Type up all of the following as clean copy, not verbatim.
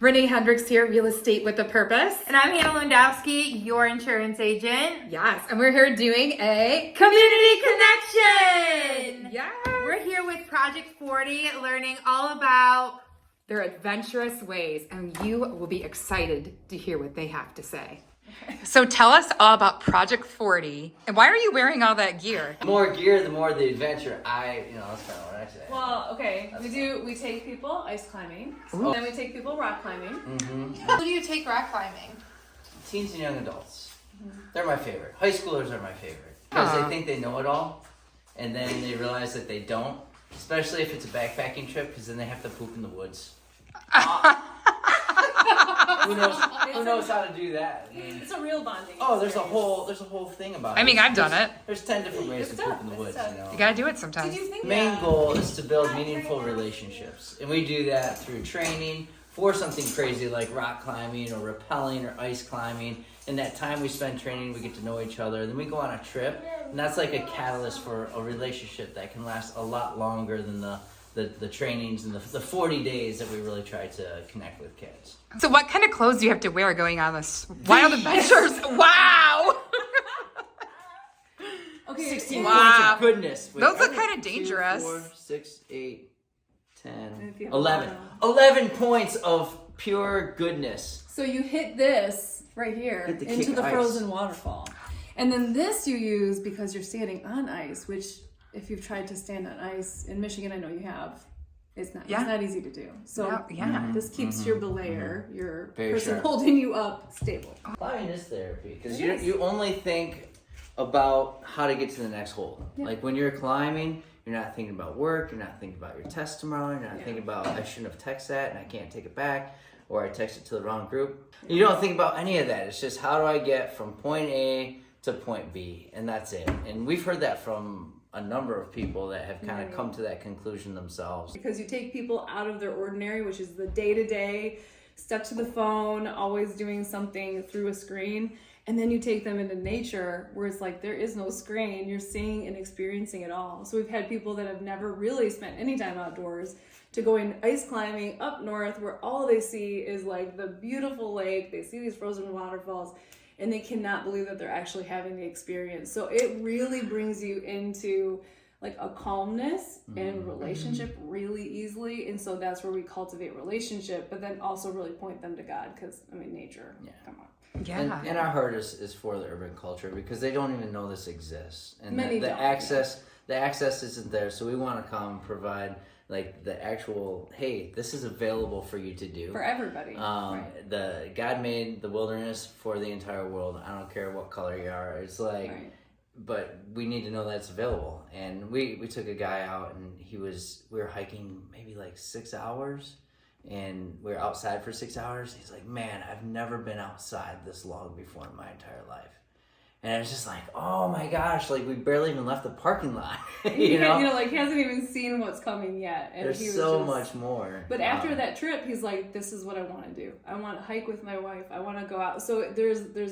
Ranae Hendricks here, Real Estate with a Purpose. And I'm Hannah Lewandowski, your insurance agent. Yes, and we're here doing a Community Connection! Yeah. We're here with Project 40, learning all about their adventurous ways, and you will be excited to hear what they have to say. So tell us all about Project 40, and why are you wearing all that gear? The more gear, the more the adventure. That's kind of what I say. Well, okay, we take people ice climbing, Ooh. then we take people rock climbing. Mm-hmm. who do you take rock climbing? Teens and young adults. They're my favorite. High schoolers are my favorite. Because they think they know it all, and then they realize that they don't. Especially if it's a backpacking trip, because then they have to poop in the woods. Who knows how to do that? I mean, It's a real bonding. there's a whole thing about it. I mean, I've done it. There's 10 different ways to poop in the woods, tough. You gotta do it sometimes. Did you think The main goal is to build meaningful relationships. And we do that through training for something crazy like rock climbing or rappelling or ice climbing. In that time we spend training, we get to know each other. Then we go on a trip, and that's like a catalyst for a relationship that can last a lot longer than the trainings and the 40 days that we really try to connect with kids. So what kind of clothes do you have to wear going on this wild adventures? Wow! Okay, 16 Wow. points of goodness. Wait, Those look I kinda think dangerous. 2, 4, 6, 8, 10, you have 11. a lot 11 points of pure goodness. So you hit this right here Hit the into kick the ice. frozen waterfall. And then this you use because you're standing on ice, which if you've tried to stand on ice in Michigan, I know you have. It's not easy to do. So Yeah. this keeps your belayer, your Very person sharp. holding you up, stable. Climbing is therapy because you only think about how to get to the next hole. Yeah. Like when you're climbing, you're not thinking about work, you're not thinking about your test tomorrow, you're not Yeah. thinking about I shouldn't have texted that and I can't take it back, or I texted to the wrong group. You don't think about any of that. It's just how do I get from point A to point B, and that's it. And we've heard that from a number of people that have kind of come to that conclusion themselves. Because you take people out of their ordinary, which is the day-to-day, stuck to the phone, always doing something through a screen, and then you take them into nature where it's like there is no screen, you're seeing and experiencing it all. So we've had people that have never really spent any time outdoors to going ice climbing up north where all they see is like the beautiful lake, they see these frozen waterfalls, and they cannot believe that they're actually having the experience. So it really brings you into like a calmness and relationship really easily. And so that's where we cultivate relationship, but then also really point them to God because, I mean, nature, come on. Yeah. And our heart is for the urban culture because they don't even know this exists. And Many the don't, access isn't there. So we want to come provide like the actual, hey, this is available for you to do. For everybody. Right. The God made the wilderness for the entire world. I don't care what color you are. It's like, Right. but we need to know that it's available. And we took a guy out and we were hiking maybe like 6 hours, and we were outside for 6 hours. He's like, man, I've never been outside this long before in my entire life. And it's just like, oh my gosh, like we barely even left the parking lot. you know, like he hasn't even seen what's coming yet. And there's he was so just, much more. But after that trip, he's like, this is what I want to do. I want to hike with my wife. I want to go out. So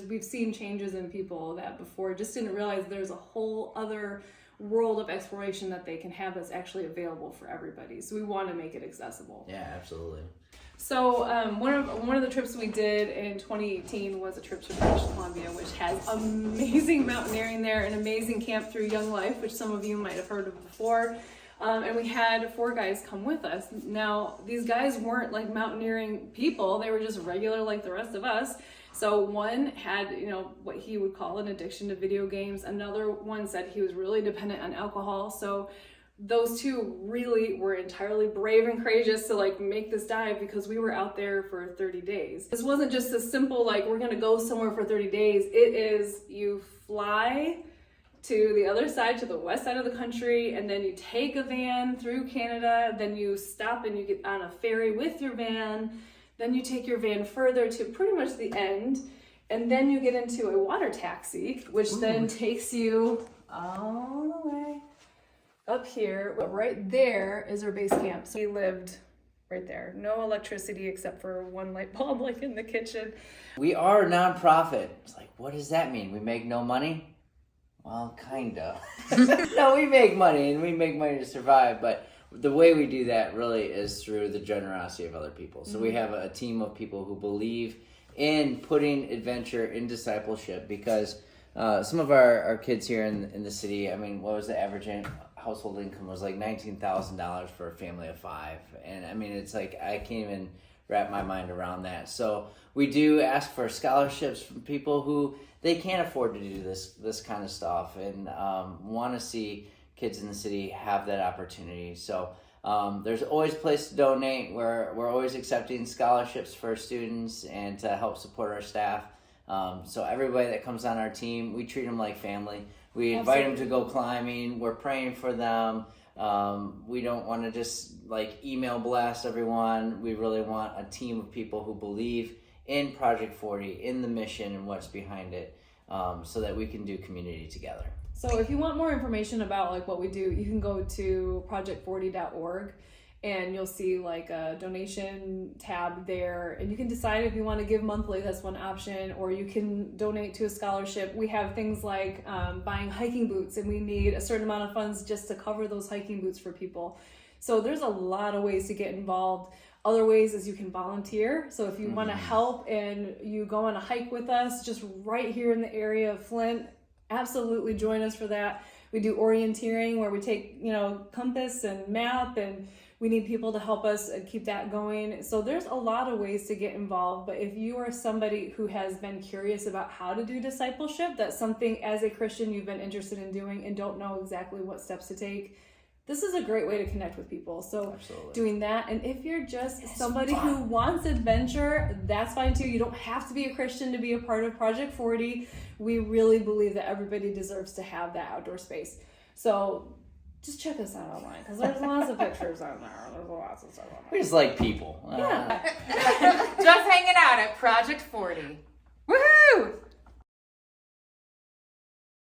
we've seen changes in people that before just didn't realize there's a whole other world of exploration that they can have that's actually available for everybody. So we want to make it accessible. Yeah, absolutely. So one of the trips we did in 2018 was a trip to British Columbia, which has amazing mountaineering there, an amazing camp through Young Life, which some of you might have heard of before. And we had 4 guys come with us. Now, these guys weren't like mountaineering people. They were just regular like the rest of us. So one had, what he would call an addiction to video games. Another one said he was really dependent on alcohol. So those two really were entirely brave and courageous to like make this dive because we were out there for 30 days. This wasn't just a simple like we're gonna go somewhere for 30 days. It is you fly to the other side, to the west side of the country, and then you take a van through Canada, then you stop and you get on a ferry with your van, then you take your van further to pretty much the end, and then you get into a water taxi, which then takes you all the way up here. Right there is our base camp. So we lived right there. No electricity except for one light bulb like in the kitchen. We are a nonprofit. It's like, what does that mean? We make no money? Well, kind of. No, we make money and we make money to survive, but the way we do that really is through the generosity of other people. So we have a team of people who believe in putting adventure in discipleship, because some of our kids here in the city, I mean, what was the average household income? Was like $19,000 for a family of 5. And I mean, it's like, I can't even wrap my mind around that. So we do ask for scholarships from people who they can't afford to do this kind of stuff, and want to see kids in the city have that opportunity. So there's always a place to donate. We're always accepting scholarships for students and to help support our staff. So everybody that comes on our team, we treat them like family. We invite them to go climbing. We're praying for them. We don't want to just like email blast everyone. We really want a team of people who believe in Project 40, in the mission and what's behind it, so that we can do community together. So if you want more information about like what we do, you can go to project40.org, and you'll see like a donation tab there, and you can decide if you want to give monthly. That's one option, or you can donate to a scholarship. We have things like buying hiking boots, and we need a certain amount of funds just to cover those hiking boots for people. So there's a lot of ways to get involved. Other ways is you can volunteer. So if you want to help and you go on a hike with us just right here in the area of Flint, absolutely join us for that. We do orienteering where we take, compass and map, and we need people to help us keep that going. So there's a lot of ways to get involved. But if you are somebody who has been curious about how to do discipleship, that's something as a Christian you've been interested in doing and don't know exactly what steps to take, this is a great way to connect with people. So Absolutely. Doing that. And if you're just somebody who wants adventure, that's fine too. You don't have to be a Christian to be a part of Project 40. We really believe that everybody deserves to have that outdoor space. So just check us out online, because there's lots of pictures on there. There's lots of stuff on there. We just like people. Yeah. Just hanging out at Project 40.